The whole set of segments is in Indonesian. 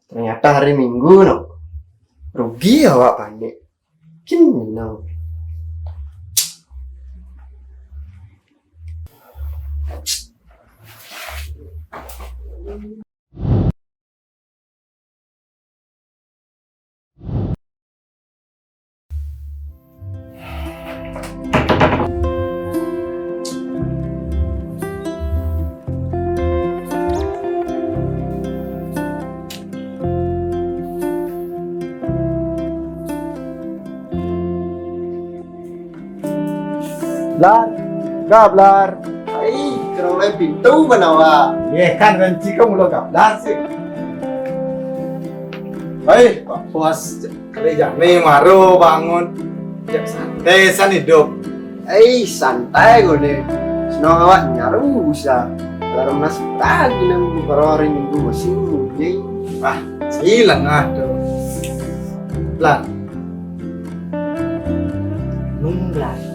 Ternyata hari Minggu no. Rugi awak panik. Gini no. Blar, gak Blar. Hai, kerong lain pintu menawa. Kan kunci kamu lo gak Blar sih. Hai, Pak Puas. Kerja nih maru bangun. Jak santai san hidup. Hai, santai gue nih. Senang awak nyaru bisa. Dalam nas lagi nemu baru hari Minggu masih mungkin. Ah, hilang tuh. Blar. Nunggulah.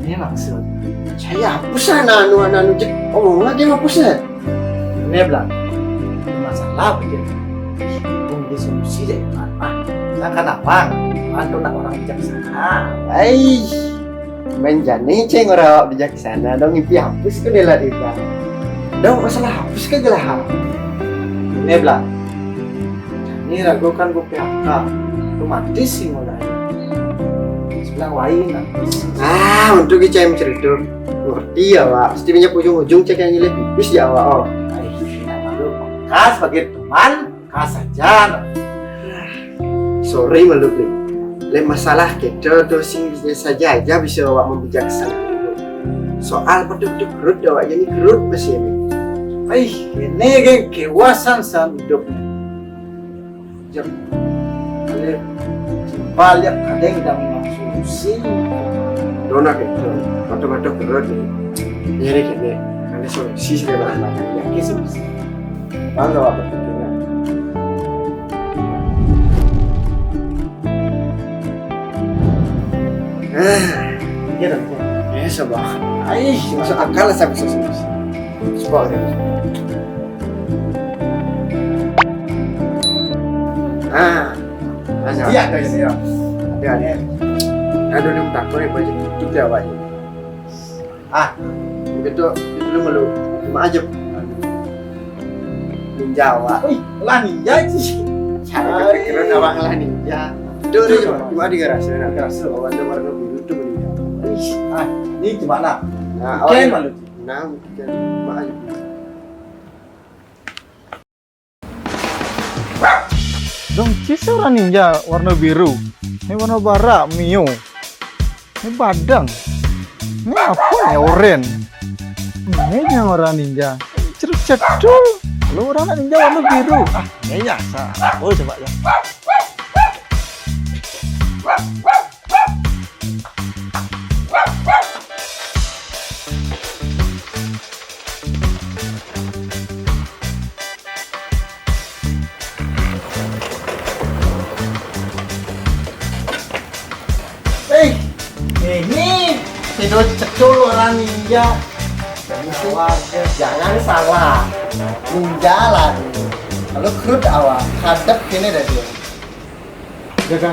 Ini maksud. Saya hapus anu cek omong lagi hapusnya. Ini Blar. Masalah begini. Mungkin solusi deh, Pak. Nah, kenapa? Antum nak orang bijaksana. Hai, menjani ceng orang bijaksana dong mimpi hapus ke nela dia. Dong masalah hapus ke gelah. Ini Blar. Ini ragukan gue PHK. Otomatis sih mulai. Sebelah wain. Untuk kita yang cerita. Ngerti ya, Pak. Pasti banyak ujung-ujung cek yang nyelip bibis ya, Pak. Oh. Kak sebagai teman, kak saja. Sorry malu nih. Le masalah kita dosing biasa saja bisa awak membijaksana. Soal penduduk gerut awak jadi gerut masih ini. Ini kan kewasan san hidupnya. Jam, kalian balik kadang tidak solusi. Dona gitu, mata-mata gerut nih. Nyari kene, ada solusi sih lah. Yakin solusi. Bangga apa pikirnya? Iya dong. Ya coba. Masuk akal lah saya bisa solusi. Coba deh. Iya guys ya. Ada. Ada di takut ya baju tutup ya Pak. Begitu itu malu. Cuma aja. Ninja awak. Lah ninja sih. Cara kepikiran awak lah ninja. Duh, cuma di garasi. Garasi awak ada warna biru tuh ninja. Ini gimana? Nah, Oke, malu. Nah, mungkin cuma aja. Dong, kisah orang ninja warna biru. Ini warna bara, Mio. Ini badang. Ini apa ya, oren? Ini yang orang ninja. Cerut-cerut. Lu orang ninja warna biru. Ini ya, oh coba ya. Ini tidur cecul orang ninja. Jangan salah. Ninja lah. Kalau kerut awak hadap kini dah dia. Jaga.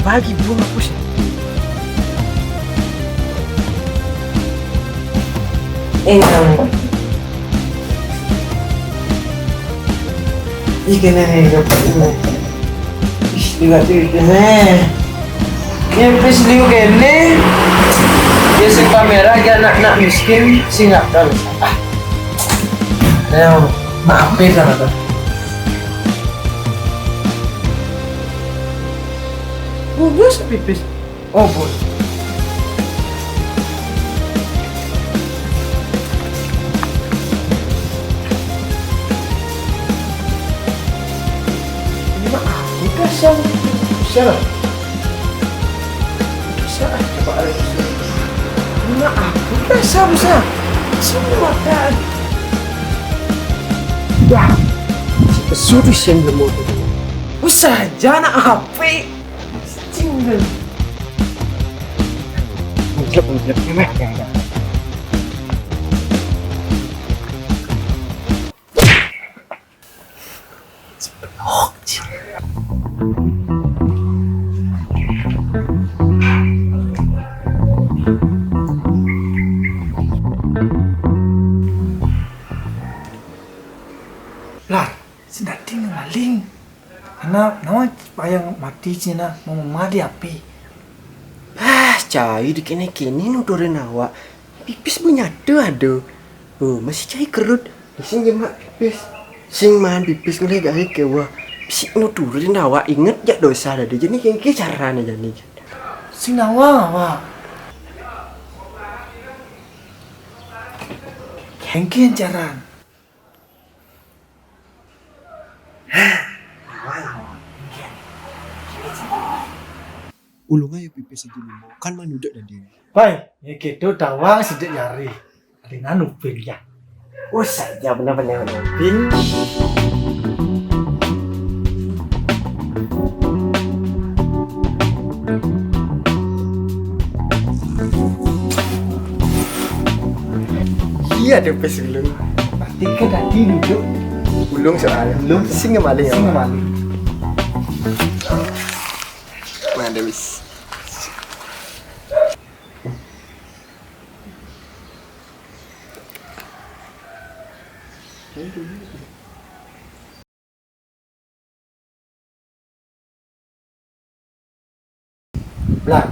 bagi belum hapus. Kamu. Ikan ni dapat ini. Lihat ini. Yang pes liu kene. Dia sing kamera dia anak-anak miskin sing nggak tahu. Nah, maafin lah tuh. Oh, bos pipis. Oh, bos. Siapa? Siapa? Coba ada Nggak aku bisa. Semua makan. Dah. Suruh yang lemot. Usah aja nak HP. Cinggal. Mungkin meh. Lah, sudah tinggal maling. Karena nama bayang mati cina mau mati api. Cai di kene nudurin awak. Pipis punya aduh. Oh, masih cai kerut. Sing jemak pipis. Sing man pipis ngulai gahe kewa. Si nudurin awak inget ya dosa dah. Jadi kengke caranya jadi. Sing nawa. Hengkian jaran. Ulung ayo pipis itu dulu. Kan manuduk dan dia. Baik, ya gitu dawang sidik jari. Ada nupin ya. Oh saja benar-benar nupin. Iya deh pes ulung. Berarti kan tadi duduk. Ulung soalnya. Ulung singa maling. Singa maling. Mana wis. Lah,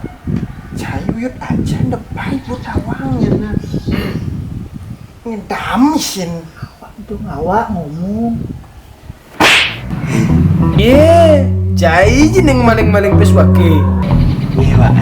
cayuyut aja ndak baik buat awangnya nah. Ngedam sin. Untuk awak ngomong. Cai jeneng maling-maling peswake. Iya, Pak.